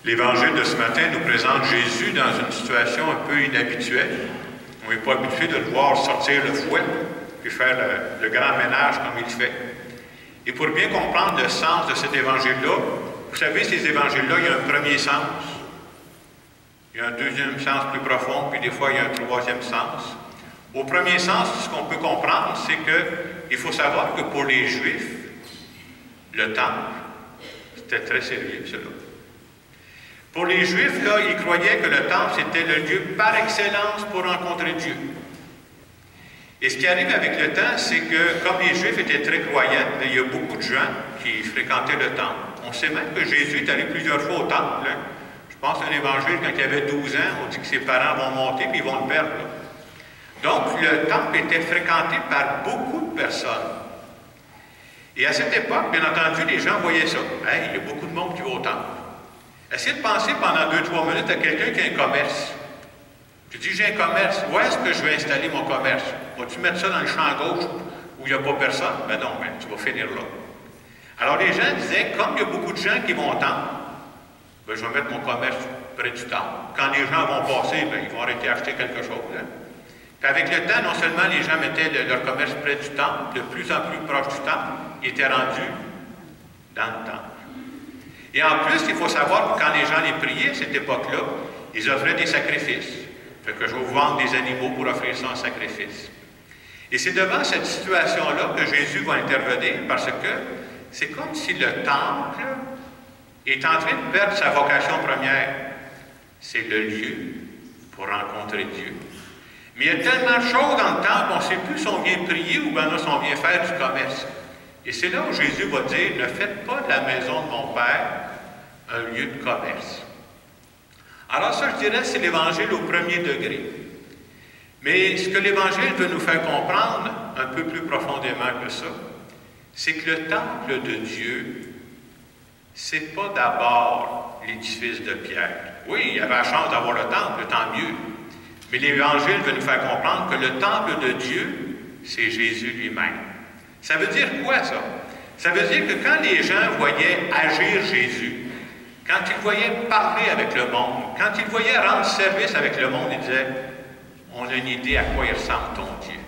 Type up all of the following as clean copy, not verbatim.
L'Évangile de ce matin nous présente Jésus dans une situation un peu inhabituelle. On n'est pas habitué de le voir sortir le fouet puis faire le grand ménage comme il fait. Et pour bien comprendre le sens de cet Évangile-là, vous savez, ces Évangiles-là, il y a un premier sens, il y a un deuxième sens plus profond, puis des fois, il y a un troisième sens. Au premier sens, ce qu'on peut comprendre, c'est qu'il faut savoir que pour les Juifs, le temple, c'était très sérieux, cela. Pour les Juifs, là, ils croyaient que le temple, c'était le lieu par excellence pour rencontrer Dieu. Et ce qui arrive avec le temps, c'est que, comme les Juifs étaient très croyants, il y a beaucoup de gens qui fréquentaient le temple. On sait même que Jésus est allé plusieurs fois au temple. Hein. Je pense à l'Évangile, quand il avait 12 ans, on dit que ses parents vont monter puis ils vont le perdre. Là. Donc, le temple était fréquenté par beaucoup de personnes. Et à cette époque, bien entendu, les gens voyaient ça. Hey, il y a beaucoup de monde qui va au temple. Essayez de penser pendant 2-3 minutes à quelqu'un qui a un commerce. Tu dis, j'ai un commerce. Où est-ce que je vais installer mon commerce? Vas-tu mettre ça dans le champ gauche où il n'y a pas personne? Ben non, ben, tu vas finir là. Alors les gens disaient, comme il y a beaucoup de gens qui vont au temple, ben, je vais mettre mon commerce près du temple. Quand les gens vont passer, ben, ils vont arrêter d'acheter quelque chose. Hein. Puis avec le temps, non seulement les gens mettaient leur commerce près du temple, de plus en plus proche du temple, ils étaient rendus dans le temple. Et en plus, il faut savoir que quand les gens les priaient à cette époque-là, ils offraient des sacrifices. Fait que je vais vous vendre des animaux pour offrir ça en sacrifice. Et c'est devant cette situation-là que Jésus va intervenir parce que c'est comme si le temple est en train de perdre sa vocation première. C'est le lieu pour rencontrer Dieu. Mais il y a tellement de choses dans le temple, on ne sait plus si on vient prier ou bien si on vient faire du commerce. Et c'est là où Jésus va dire, ne faites pas de la maison de mon Père un lieu de commerce. Alors ça, je dirais, c'est l'Évangile au premier degré. Mais ce que l'Évangile veut nous faire comprendre, un peu plus profondément que ça, c'est que le temple de Dieu, c'est pas d'abord l'édifice de pierre. Oui, il y avait la chance d'avoir le temple, tant mieux. Mais l'Évangile veut nous faire comprendre que le temple de Dieu, c'est Jésus lui-même. Ça veut dire quoi, ça? Ça veut dire que quand les gens voyaient agir Jésus, quand ils voyaient parler avec le monde, quand ils voyaient rendre service avec le monde, ils disaient, on a une idée à quoi il ressemble ton Dieu.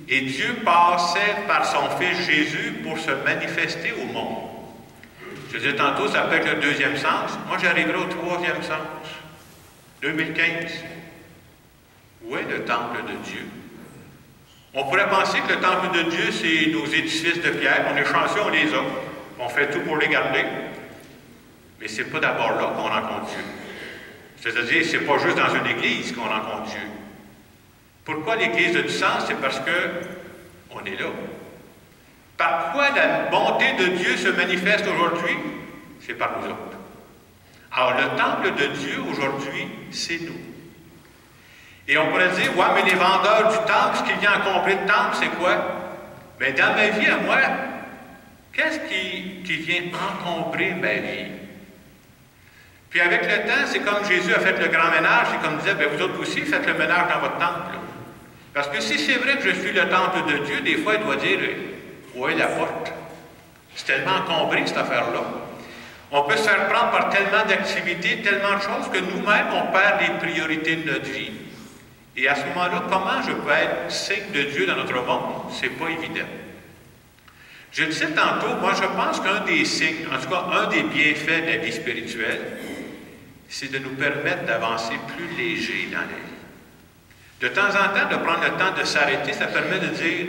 Et Dieu passait par son Fils Jésus pour se manifester au monde. Je disais tantôt, ça peut être le deuxième sens. Moi, j'arriverai au troisième sens. 2015. Où est le temple de Dieu? On pourrait penser que le temple de Dieu, c'est nos édifices de pierre. On est chanceux, on les a. On fait tout pour les garder. Mais ce n'est pas d'abord là qu'on rencontre Dieu. C'est-à-dire, ce n'est pas juste dans une église qu'on rencontre Dieu. Pourquoi l'église a du sens? C'est parce qu'on est là. Par quoi la bonté de Dieu se manifeste aujourd'hui? C'est par nous autres. Alors, le temple de Dieu aujourd'hui, c'est nous. Et on pourrait dire, ouais, mais les vendeurs du temple, ce qui vient encombrer le temple, c'est quoi? Bien, dans ma vie, à moi, qu'est-ce qui vient encombrer ma vie? Puis avec le temps, c'est comme Jésus a fait le grand ménage, c'est comme disait, bien, vous autres aussi, faites le ménage dans votre temple. Parce que si c'est vrai que je suis le temple de Dieu, des fois, il doit dire, où est la porte? C'est tellement encombré, cette affaire-là. On peut se faire prendre par tellement d'activités, tellement de choses, que nous-mêmes, on perd les priorités de notre vie. Et à ce moment-là, comment je peux être signe de Dieu dans notre monde? C'est pas évident. Je disais tantôt, moi, je pense qu'un des signes, en tout cas, un des bienfaits de la vie spirituelle, c'est de nous permettre d'avancer plus léger dans la vie. De temps en temps, de prendre le temps de s'arrêter, ça permet de dire,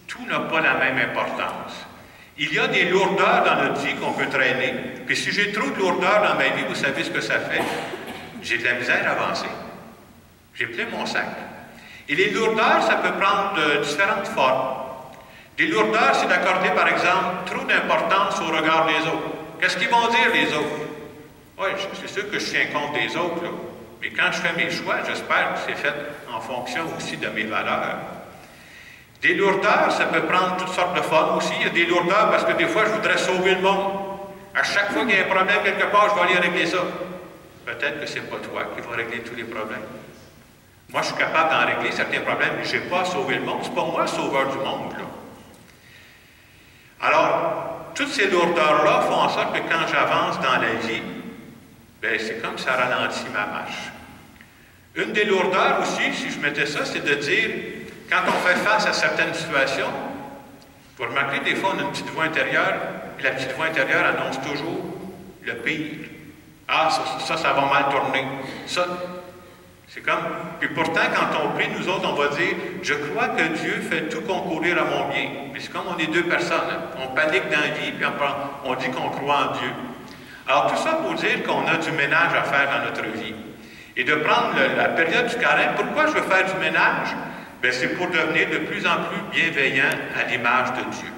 tout n'a pas la même importance. Il y a des lourdeurs dans notre vie qu'on peut traîner. Puis si j'ai trop de lourdeurs dans ma vie, vous savez ce que ça fait? J'ai de la misère à avancer. J'ai plein mon sac. Et les lourdeurs, ça peut prendre de différentes formes. Des lourdeurs, c'est d'accorder, par exemple, trop d'importance au regard des autres. Qu'est-ce qu'ils vont dire, les autres? Oui, c'est sûr que je tiens compte des autres, là. Mais quand je fais mes choix, j'espère que c'est fait en fonction aussi de mes valeurs. Des lourdeurs, ça peut prendre toutes sortes de formes aussi. Il y a des lourdeurs parce que des fois, je voudrais sauver le monde. À chaque fois qu'il y a un problème quelque part, je vais aller régler ça. Peut-être que ce n'est pas toi qui vas régler tous les problèmes. Moi, je suis capable d'en régler certains problèmes, mais je n'ai pas à sauver le monde. Ce n'est pas moi le sauveur du monde, là. Alors, toutes ces lourdeurs-là font en sorte que quand j'avance dans la vie, bien, c'est comme ça ralentit ma marche. Une des lourdeurs aussi, si je mettais ça, c'est de dire, quand on fait face à certaines situations, vous remarquez, des fois, on a une petite voix intérieure, et la petite voix intérieure annonce toujours le pire. Ah, ça va mal tourner. Ça, c'est comme... Puis pourtant, quand on prie, nous autres, on va dire, je crois que Dieu fait tout concourir à mon bien. Mais c'est comme on est deux personnes. Hein. On panique dans la vie, puis on dit qu'on croit en Dieu. Alors, tout ça pour dire qu'on a du ménage à faire dans notre vie. Et de prendre la période du carême. Pourquoi je veux faire du ménage? Bien, c'est pour devenir de plus en plus bienveillant à l'image de Dieu.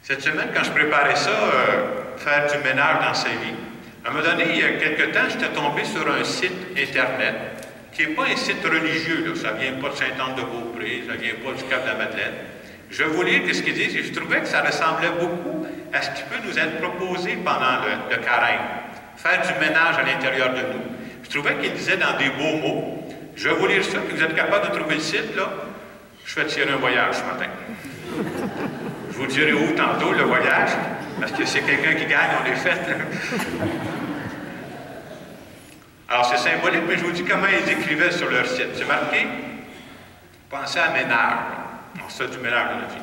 Cette semaine, quand je préparais ça, faire du ménage dans sa vie, à un moment donné, il y a quelque temps, j'étais tombé sur un site Internet qui n'est pas un site religieux. Là. Ça ne vient pas de Saint-Anne-de-Beaupré, ça ne vient pas du Cap-de-la-Madeleine. Je vais vous lire ce qu'ils disent et je trouvais que ça ressemblait beaucoup à ce qui peut nous être proposé pendant le carême. Faire du ménage à l'intérieur de nous. Je trouvais qu'il disait dans des beaux mots. Je vais vous lire ça, puis vous êtes capable de trouver le site, là. Je fais tirer un voyage ce matin. Je vous dirai où tantôt, le voyage, parce que c'est quelqu'un qui gagne, on est fait. Alors, c'est symbolique, mais je vous dis comment ils écrivaient sur leur site. C'est marqué, pensez à ménage. On fait du ménage de notre vie.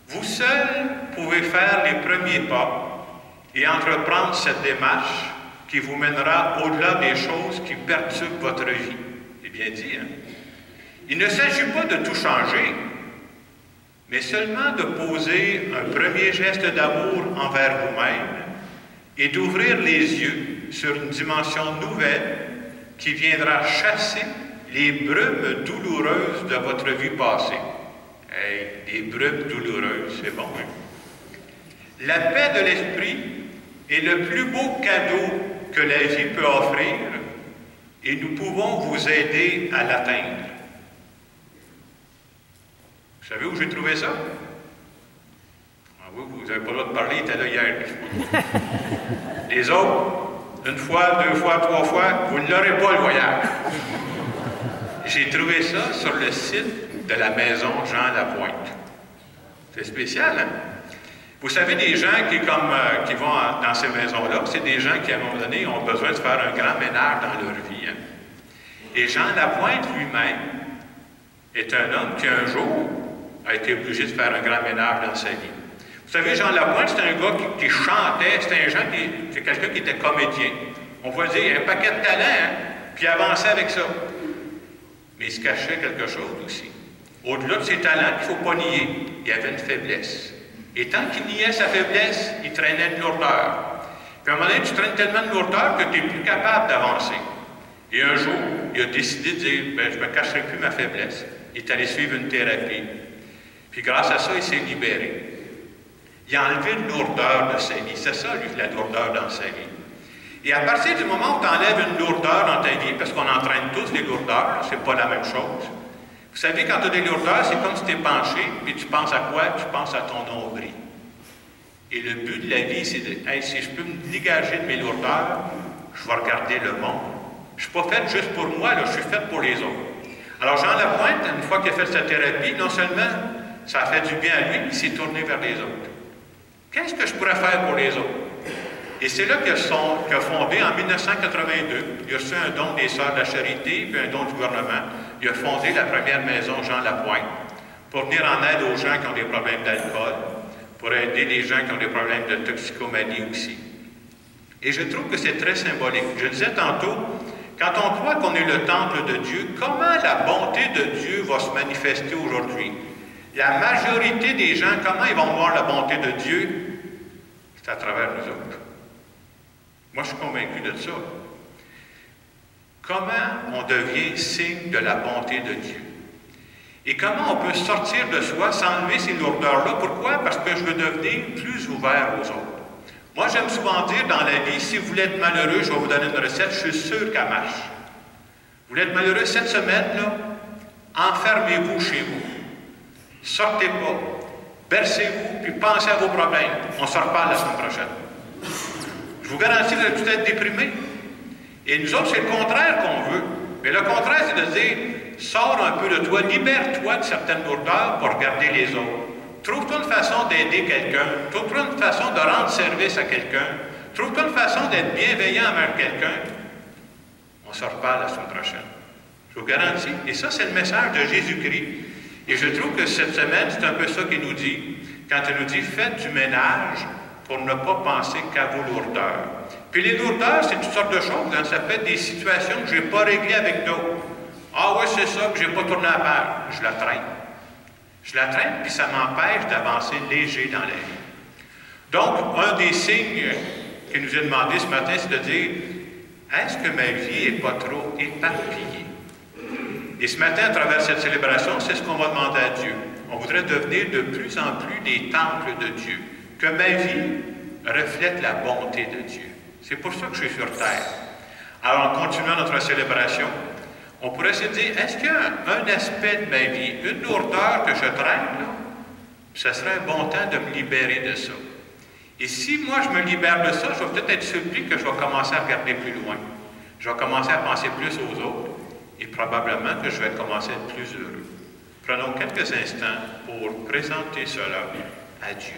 Vous seuls pouvez faire les premiers pas et entreprendre cette démarche qui vous mènera au-delà des choses qui perturbent votre vie. C'est bien dit, hein? Il ne s'agit pas de tout changer, mais seulement de poser un premier geste d'amour envers vous-même et d'ouvrir les yeux sur une dimension nouvelle qui viendra chasser les brumes douloureuses de votre vie passée. Hey, des brumes douloureuses, c'est bon, hein? La paix de l'esprit est le plus beau cadeau que la vie peut offrir et nous pouvons vous aider à l'atteindre. Vous savez où j'ai trouvé ça? Ah oui, vous n'avez pas le droit de parler, il était là hier. Les autres, une fois, deux fois, trois fois, vous ne l'aurez pas le voyage. J'ai trouvé ça sur le site de la maison Jean Lapointe. C'est spécial, hein? Vous savez, des gens qui vont dans ces maisons-là, c'est des gens qui, à un moment donné, ont besoin de faire un grand ménage dans leur vie. Hein? Et Jean Lapointe lui-même est un homme qui, un jour, a été obligé de faire un grand ménage dans sa vie. Vous savez, Jean Lapointe, c'est un gars qui chantait, c'est quelqu'un qui était comédien. On va dire, un paquet de talent, hein? Puis il avançait avec ça. Mais il se cachait quelque chose aussi. Au-delà de ses talents, il ne faut pas nier, il y avait une faiblesse. Et tant qu'il niait sa faiblesse, il traînait de lourdeur. Puis à un moment donné, tu traînes tellement de lourdeur que tu n'es plus capable d'avancer. Et un jour, il a décidé de dire, je ne me cacherai plus ma faiblesse. Il est allé suivre une thérapie. Puis grâce à ça, il s'est libéré. Il a enlevé une lourdeur de sa vie. C'est ça, lui, la lourdeur dans sa vie. Et à partir du moment où tu enlèves une lourdeur dans ta vie, parce qu'on entraîne tous des lourdeurs, c'est pas la même chose. Vous savez, quand tu as des lourdeurs, c'est comme si tu es penché, puis tu penses à quoi? Tu penses à ton nombril. Et le but de la vie, c'est de, hey, si je peux me dégager de mes lourdeurs, je vais regarder le monde. Je ne suis pas fait juste pour moi, là, je suis fait pour les autres. Alors Jean Lapointe, une fois qu'il a fait sa thérapie, non seulement ça a fait du bien à lui, il s'est tourné vers les autres. Qu'est-ce que je pourrais faire pour les autres? Et c'est là qu'il a fondé, en 1982, il a reçu un don des Sœurs de la Charité, puis un don du gouvernement. Il a fondé la première maison Jean Lapointe pour venir en aide aux gens qui ont des problèmes d'alcool, pour aider les gens qui ont des problèmes de toxicomanie aussi. Et je trouve que c'est très symbolique. Je disais tantôt, quand on croit qu'on est le temple de Dieu, comment la bonté de Dieu va se manifester aujourd'hui? La majorité des gens, comment ils vont voir la bonté de Dieu? C'est à travers nous autres. Moi, je suis convaincu de ça. Comment on devient signe de la bonté de Dieu? Et comment on peut sortir de soi, s'enlever ces lourdeurs-là? Pourquoi? Parce que je veux devenir plus ouvert aux autres. Moi, j'aime souvent dire dans la vie, si vous voulez être malheureux, je vais vous donner une recette, je suis sûr qu'elle marche. Vous voulez être malheureux cette semaine, là? Enfermez-vous chez vous. Sortez pas. Bercez-vous, puis pensez à vos problèmes. On se reparle la semaine prochaine. Je vous garantis que vous allez tout être déprimé. Et nous autres, c'est le contraire qu'on veut. Mais le contraire, c'est de dire, sors un peu de toi, libère-toi de certaines lourdeurs pour regarder les autres. Trouve-toi une façon d'aider quelqu'un. Trouve-toi une façon de rendre service à quelqu'un. Trouve-toi une façon d'être bienveillant envers quelqu'un. On se reparle la semaine prochaine. Je vous garantis. Et ça, c'est le message de Jésus-Christ. Et je trouve que cette semaine, c'est un peu ça qu'il nous dit. Quand il nous dit, faites du ménage pour ne pas penser qu'à vos lourdeurs. Puis les lourdeurs, c'est toutes sortes de choses. Hein? Ça peut être des situations que je n'ai pas réglées avec d'autres. Ah oui, c'est ça, que je n'ai pas tourné la page. Je la traîne. Je la traîne, puis ça m'empêche d'avancer léger dans la vie. Donc, un des signes qu'il nous est demandé ce matin, c'est de dire, est-ce que ma vie n'est pas trop éparpillée? Et ce matin, à travers cette célébration, c'est ce qu'on va demander à Dieu. On voudrait devenir de plus en plus des temples de Dieu. Que ma vie reflète la bonté de Dieu. C'est pour ça que je suis sur terre. Alors, en continuant notre célébration, on pourrait se dire, est-ce qu'il y a un aspect de ma vie, une lourdeur que je traîne, là? Ce serait un bon temps de me libérer de ça. Et si moi, je me libère de ça, je vais peut-être être surpris que je vais commencer à regarder plus loin. Je vais commencer à penser plus aux autres et probablement que je vais commencer à être plus heureux. Prenons quelques instants pour présenter cela à Dieu.